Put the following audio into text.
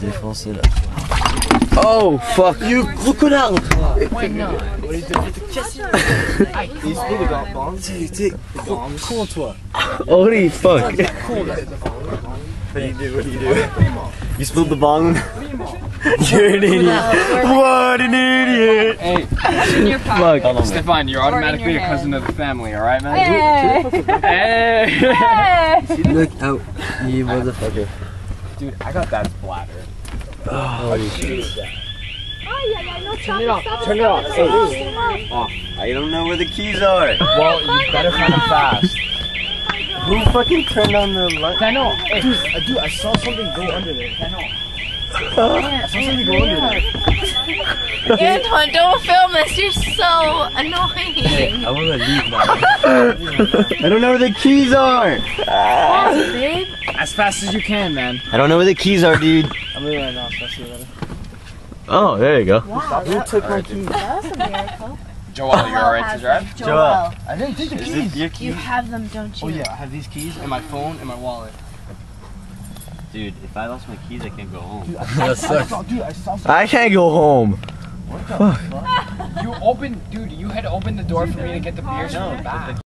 défoncer là. Oh fuck! You Gros Conard! Why not? What are you doing? You speak about bongs? T'es Cool toi. holy fuck! Cool. What do you do? What do you do? You spilled the bong? You're an idiot. What an idiot! Hey, in your pocket. Fuck. Stefan, you're automatically a cousin of the family, alright, man? Hey! Hey! Look out, you motherfucker. Dude, I got dad's bladder. Holy shit. Turn it off. Turn it off. Hey, I don't know where the keys are. Well, you better find them fast. Who fucking turned on the light? I know. Hey, dude, I saw something go under there. I know. I saw something go under there. Antoine, don't film this. You're so annoying. I wanna leave now. I don't know where the keys are. Babe. As fast as you can, man. I don't know where the keys are, dude. I'm leaving right now, so I'll see you later. Oh, there you go. Wow, Who took my keys? that was a miracle. Joel, you're alright to drive? Joel. I didn't take the Is keys. it your keys? You have them, don't you? Oh yeah, I have these keys and my phone and my wallet. Dude, if I lost my keys, I can't go home. Dude, I sucks. saw, dude, I saw something. I can't go home. What the fuck? You had opened the door for me to get the beers from the back.